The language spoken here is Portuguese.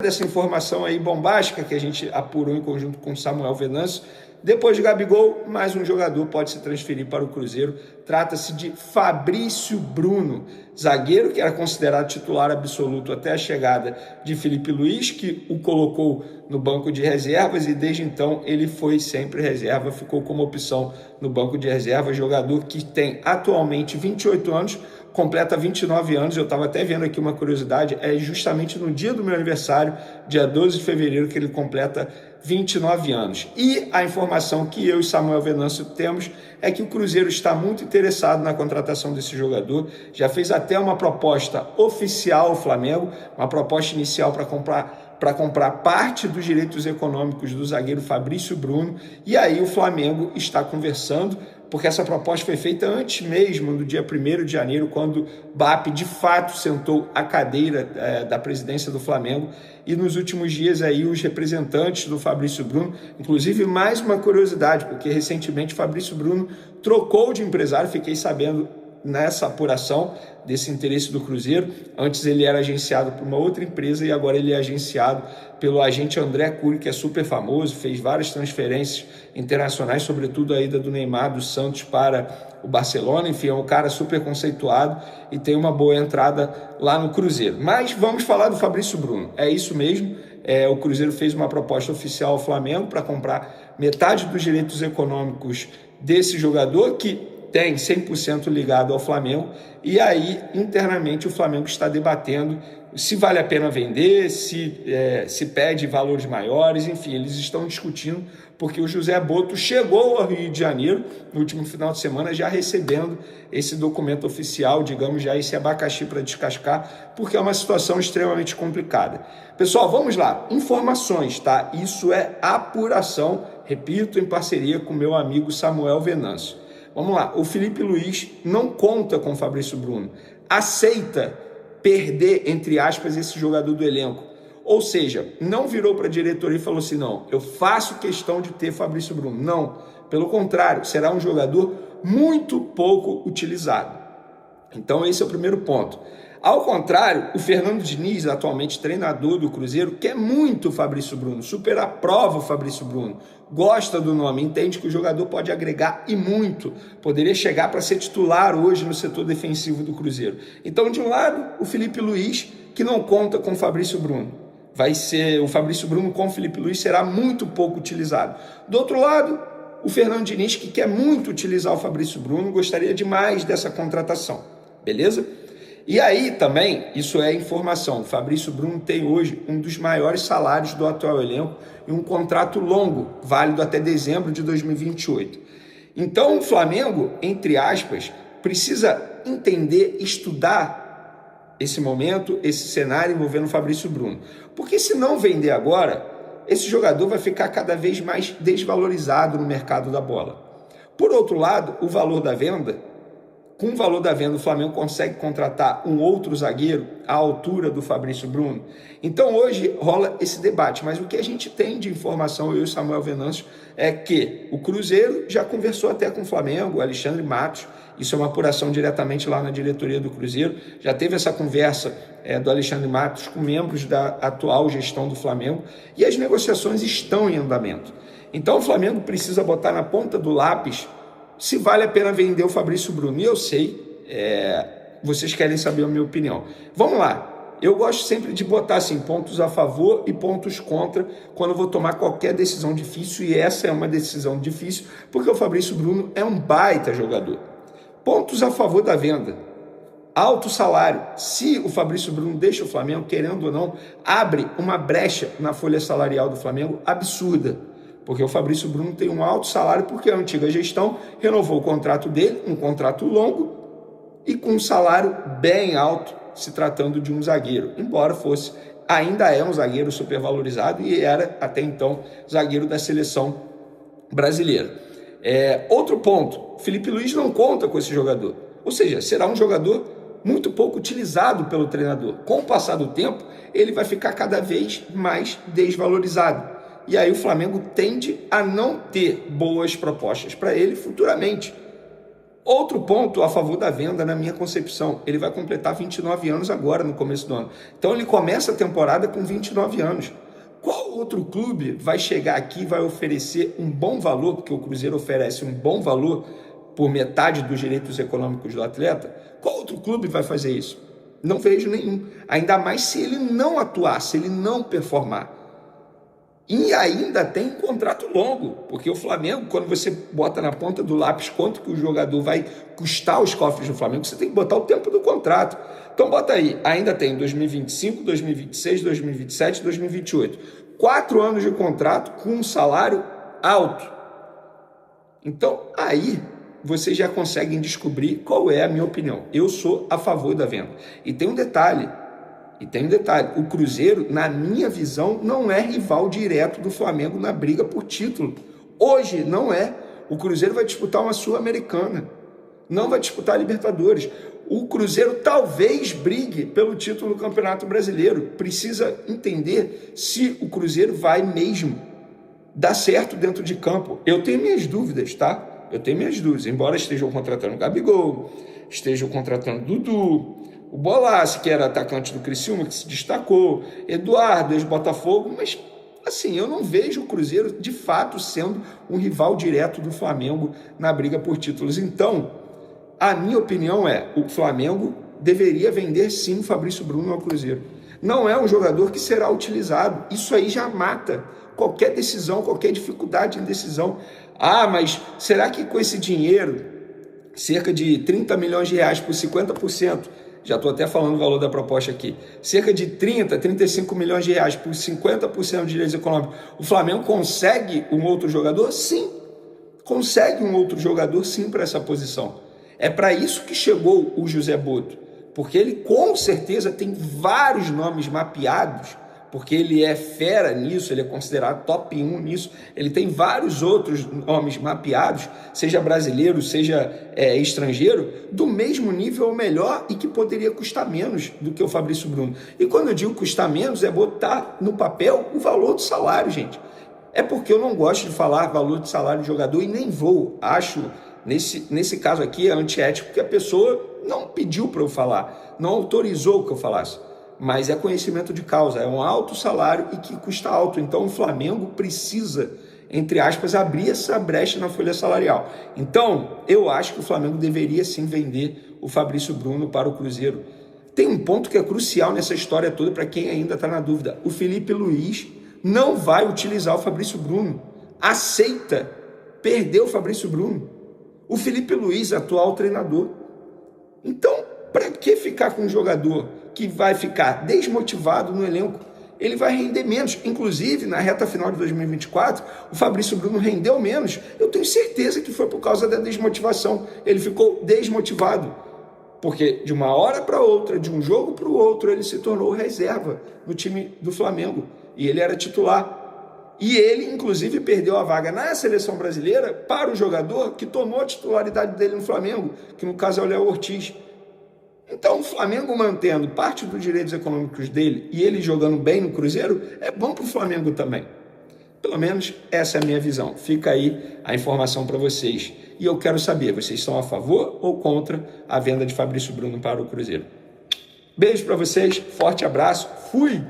Dessa informação aí bombástica que a gente apurou em conjunto com Samuel Venâncio, depois de Gabigol, mais um jogador pode se transferir para o Cruzeiro. Trata-se de Fabrício Bruno, zagueiro que era considerado titular absoluto até a chegada de Felipe Luiz, que o colocou no banco de reservas e desde então ele foi sempre reserva, ficou como opção no banco de reservas. Jogador que tem atualmente 28 anos, completa 29 anos, eu estava até vendo aqui uma curiosidade, é justamente no dia do meu aniversário, dia 12 de fevereiro, que ele completa 29 anos. E a informação que eu e Samuel Venâncio temos é que o Cruzeiro está muito interessado na contratação desse jogador, já fez até uma proposta oficial ao Flamengo, uma proposta inicial para comprar parte dos direitos econômicos do zagueiro Fabrício Bruno, e aí o Flamengo está conversando, porque essa proposta foi feita antes mesmo do dia 1º de janeiro, quando BAP de fato sentou a cadeira da presidência do Flamengo, e nos últimos dias aí os representantes do Fabrício Bruno, inclusive mais uma curiosidade, porque recentemente o Fabrício Bruno trocou de empresário, fiquei sabendo nessa apuração desse interesse do Cruzeiro. Antes ele era agenciado por uma outra empresa e agora ele é agenciado pelo agente André Cury, que é super famoso, fez várias transferências internacionais, sobretudo a ida do Neymar do Santos para o Barcelona. Enfim, é um cara super conceituado e tem uma boa entrada lá no Cruzeiro. Mas vamos falar do Fabrício Bruno, é isso mesmo. O Cruzeiro fez uma proposta oficial ao Flamengo para comprar metade dos direitos econômicos desse jogador, que tem 100% ligado ao Flamengo, e aí internamente o Flamengo está debatendo se vale a pena vender, se pede valores maiores, enfim, eles estão discutindo, porque o José Boto chegou ao Rio de Janeiro no último final de semana já recebendo esse documento oficial, digamos, já esse abacaxi para descascar, porque é uma situação extremamente complicada. Pessoal, vamos lá, informações, tá? Isso é apuração, repito, em parceria com meu amigo Samuel Venâncio. Vamos lá, o Felipe Luiz não conta com o Fabrício Bruno, aceita perder, entre aspas, esse jogador do elenco. Ou seja, não virou para a diretoria e falou assim, não, eu faço questão de ter Fabrício Bruno. Não, pelo contrário, será um jogador muito pouco utilizado. Então esse é o primeiro ponto. Ao contrário, o Fernando Diniz, atualmente treinador do Cruzeiro, quer muito o Fabrício Bruno, super aprova o Fabrício Bruno, gosta do nome, entende que o jogador pode agregar e muito, poderia chegar para ser titular hoje no setor defensivo do Cruzeiro. Então, de um lado, o Felipe Luiz, que não conta com o Fabrício Bruno. Vai ser o Fabrício Bruno com o Felipe Luiz será muito pouco utilizado. Do outro lado, o Fernando Diniz, que quer muito utilizar o Fabrício Bruno, gostaria demais dessa contratação, beleza? E aí também, isso é informação, o Fabrício Bruno tem hoje um dos maiores salários do atual elenco e um contrato longo, válido até dezembro de 2028. Então o Flamengo, entre aspas, precisa entender, estudar esse momento, esse cenário envolvendo o Fabrício Bruno. Porque se não vender agora, esse jogador vai ficar cada vez mais desvalorizado no mercado da bola. Por outro lado, o valor da venda, com o valor da venda, o Flamengo consegue contratar um outro zagueiro à altura do Fabrício Bruno. Então hoje rola esse debate, mas o que a gente tem de informação, eu e o Samuel Venâncio, é que o Cruzeiro já conversou até com o Flamengo, o Alexandre Matos, isso é uma apuração diretamente lá na diretoria do Cruzeiro, já teve essa conversa do Alexandre Matos com membros da atual gestão do Flamengo, e as negociações estão em andamento. Então o Flamengo precisa botar na ponta do lápis se vale a pena vender o Fabrício Bruno. E eu sei, vocês querem saber a minha opinião. Vamos lá, eu gosto sempre de botar assim, pontos a favor e pontos contra quando eu vou tomar qualquer decisão difícil, e essa é uma decisão difícil, porque o Fabrício Bruno é um baita jogador. Pontos a favor da venda. Alto salário. Se o Fabrício Bruno deixa o Flamengo, querendo ou não, abre uma brecha na folha salarial do Flamengo absurda. Porque o Fabrício Bruno tem um alto salário, porque a antiga gestão renovou o contrato dele, um contrato longo e com um salário bem alto, se tratando de um zagueiro. Embora fosse, ainda é um zagueiro supervalorizado e era, até então, zagueiro da seleção brasileira. Outro ponto, Felipe Luiz não conta com esse jogador. Ou seja, será um jogador muito pouco utilizado pelo treinador. Com o passar do tempo, ele vai ficar cada vez mais desvalorizado. E aí o Flamengo tende a não ter boas propostas para ele futuramente. Outro ponto a favor da venda, na minha concepção, ele vai completar 29 anos agora, no começo do ano. Então ele começa a temporada com 29 anos. Qual outro clube vai chegar aqui e vai oferecer um bom valor, porque o Cruzeiro oferece um bom valor por metade dos direitos econômicos do atleta? Qual outro clube vai fazer isso? Não vejo nenhum. Ainda mais se ele não atuar, se ele não performar. E ainda tem contrato longo, porque o Flamengo, quando você bota na ponta do lápis quanto que o jogador vai custar os cofres do Flamengo, você tem que botar o tempo do contrato. Então bota aí, ainda tem 2025, 2026, 2027, 2028. 4 anos de contrato com um salário alto. Então aí vocês já conseguem descobrir qual é a minha opinião. Eu sou a favor da venda. E tem um detalhe, o Cruzeiro, na minha visão, não é rival direto do Flamengo na briga por título. Hoje não é. O Cruzeiro vai disputar uma Sul-Americana, não vai disputar a Libertadores. O Cruzeiro talvez brigue pelo título do Campeonato Brasileiro. Precisa entender se o Cruzeiro vai mesmo dar certo dentro de campo. Eu tenho minhas dúvidas, tá? Eu tenho minhas dúvidas. Embora estejam contratando o Gabigol, estejam contratando o Dudu, o Bolassi, que era atacante do Criciúma, que se destacou, Eduardo, ex-Botafogo, mas assim, eu não vejo o Cruzeiro de fato sendo um rival direto do Flamengo na briga por títulos. Então, a minha opinião é, o Flamengo deveria vender sim o Fabrício Bruno ao Cruzeiro. Não é um jogador que será utilizado, isso aí já mata qualquer decisão, qualquer dificuldade em decisão. Ah, mas será que com esse dinheiro, cerca de 30 milhões de reais por 50%, já estou até falando o valor da proposta aqui, cerca de 30, 35 milhões de reais por 50% de direitos econômicos, o Flamengo consegue um outro jogador? Sim, consegue um outro jogador sim para essa posição. É para isso que chegou o José Boto, porque ele com certeza tem vários nomes mapeados, porque ele é fera nisso, ele é considerado top 1 nisso, ele tem vários outros nomes mapeados, seja brasileiro, seja estrangeiro, do mesmo nível ou melhor e que poderia custar menos do que o Fabrício Bruno. E quando eu digo custar menos, é botar no papel o valor do salário, gente. É porque eu não gosto de falar valor de salário de jogador e nem vou. Acho, nesse caso aqui, é antiético, porque a pessoa não pediu para eu falar, não autorizou que eu falasse. Mas é conhecimento de causa, é um alto salário e que custa alto. Então o Flamengo precisa, entre aspas, abrir essa brecha na folha salarial. Então, eu acho que o Flamengo deveria sim vender o Fabrício Bruno para o Cruzeiro. Tem um ponto que é crucial nessa história toda para quem ainda está na dúvida. O Felipe Luiz não vai utilizar o Fabrício Bruno. Aceita perder o Fabrício Bruno. O Felipe Luiz, atual treinador. Então, para que ficar com um jogador que vai ficar desmotivado no elenco? Ele vai render menos. Inclusive, na reta final de 2024, o Fabrício Bruno rendeu menos. Eu tenho certeza que foi por causa da desmotivação. Ele ficou desmotivado. Porque de uma hora para outra, de um jogo para o outro, ele se tornou reserva no time do Flamengo. E ele era titular. E ele, inclusive, perdeu a vaga na seleção brasileira para o jogador que tomou a titularidade dele no Flamengo, que no caso é o Léo Ortiz. Então, o Flamengo mantendo parte dos direitos econômicos dele e ele jogando bem no Cruzeiro, é bom para o Flamengo também. Pelo menos essa é a minha visão. Fica aí a informação para vocês. E eu quero saber, vocês são a favor ou contra a venda de Fabrício Bruno para o Cruzeiro? Beijo para vocês, forte abraço, fui!